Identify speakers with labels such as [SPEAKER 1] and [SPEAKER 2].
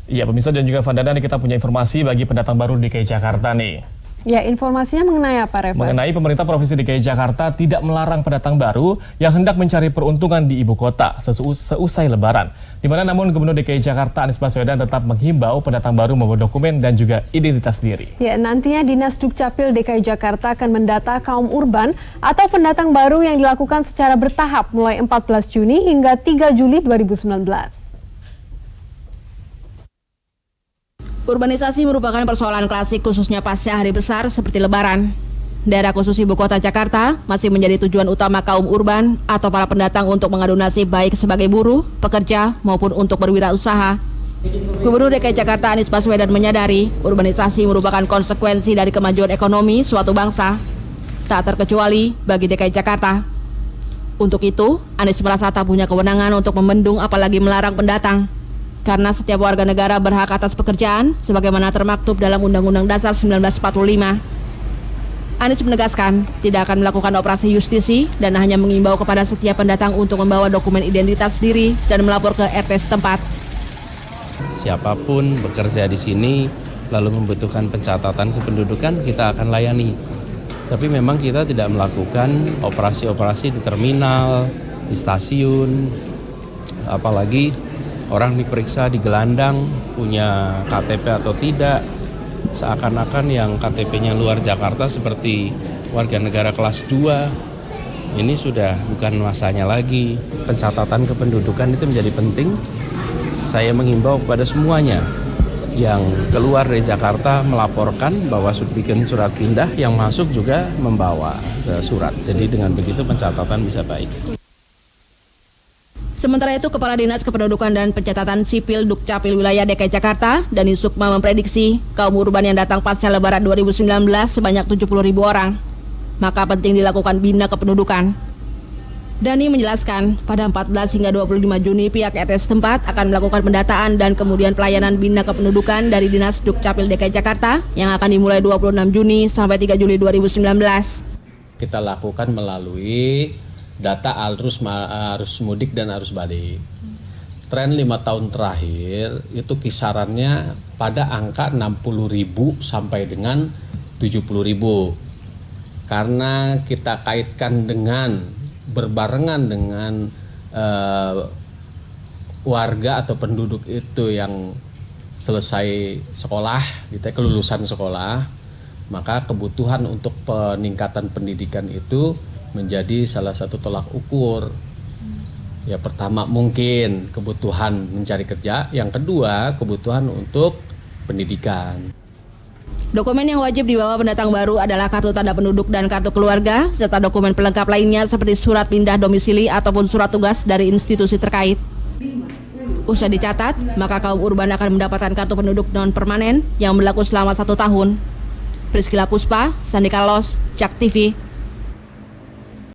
[SPEAKER 1] Iya, pemirsa dan juga Vandana, kita punya informasi bagi pendatang baru di DKI Jakarta nih.
[SPEAKER 2] Ya, informasinya mengenai apa, Reva?
[SPEAKER 1] Mengenai pemerintah Provinsi DKI Jakarta tidak melarang pendatang baru yang hendak mencari peruntungan di ibu kota seusai Lebaran. Di mana namun Gubernur DKI Jakarta Anies Baswedan tetap menghimbau pendatang baru membawa dokumen dan juga identitas diri.
[SPEAKER 2] Ya, nantinya Dinas Dukcapil DKI Jakarta akan mendata kaum urban atau pendatang baru yang dilakukan secara bertahap mulai 14 Juni hingga 3 Juli 2019.
[SPEAKER 3] Urbanisasi merupakan persoalan klasik khususnya pasca hari besar seperti Lebaran. Daerah khusus ibu kota Jakarta masih menjadi tujuan utama kaum urban atau para pendatang untuk mengadu nasib baik sebagai buruh, pekerja, maupun untuk berwirausaha. Gubernur DKI Jakarta Anies Baswedan menyadari urbanisasi merupakan konsekuensi dari kemajuan ekonomi suatu bangsa, tak terkecuali bagi DKI Jakarta. Untuk itu, Anies merasa tak punya kewenangan untuk membendung apalagi melarang pendatang. Karena setiap warga negara berhak atas pekerjaan sebagaimana termaktub dalam Undang-Undang Dasar 1945. Anies menegaskan tidak akan melakukan operasi justisi dan hanya mengimbau kepada setiap pendatang untuk membawa dokumen identitas diri dan melapor ke RT setempat.
[SPEAKER 4] Siapapun bekerja di sini lalu membutuhkan pencatatan kependudukan, kita akan layani. Tapi memang kita tidak melakukan operasi-operasi di terminal, di stasiun, apalagi orang diperiksa di gelandang punya KTP atau tidak, seakan-akan yang KTP-nya luar Jakarta seperti warga negara kelas 2. Ini sudah bukan masanya lagi. Pencatatan kependudukan itu menjadi penting. Saya menghimbau kepada semuanya yang keluar dari Jakarta melaporkan bahwa bikin surat pindah, yang masuk juga membawa surat. Jadi dengan begitu pencatatan bisa baik.
[SPEAKER 3] Sementara itu, Kepala Dinas Kependudukan dan Pencatatan Sipil Dukcapil Wilayah DKI Jakarta, Dani Sukma, memprediksi kaum urban yang datang pasca Lebaran 2019 sebanyak 70.000 orang. Maka penting dilakukan bina kependudukan. Dani menjelaskan, pada 14 hingga 25 Juni pihak RT setempat akan melakukan pendataan dan kemudian pelayanan bina kependudukan dari Dinas Dukcapil DKI Jakarta yang akan dimulai 26 Juni sampai 3 Juli 2019.
[SPEAKER 5] Kita lakukan melalui data arus mudik dan arus balik. Tren 5 tahun terakhir itu kisarannya pada angka 60.000 sampai dengan 70.000. Karena kita kaitkan dengan berbarengan dengan warga atau penduduk itu yang selesai sekolah, gitu, kelulusan sekolah, maka kebutuhan untuk peningkatan pendidikan itu menjadi salah satu tolak ukur. Ya, pertama mungkin kebutuhan mencari kerja, yang kedua kebutuhan untuk pendidikan.
[SPEAKER 3] Dokumen yang wajib dibawa pendatang baru adalah kartu tanda penduduk dan kartu keluarga, serta dokumen pelengkap lainnya seperti surat pindah domisili ataupun surat tugas dari institusi terkait. Usai dicatat, maka kaum urban akan mendapatkan kartu penduduk non-permanen yang berlaku selama 1 tahun. Priscilla Puspa, Sandi Carlos, JAK TV.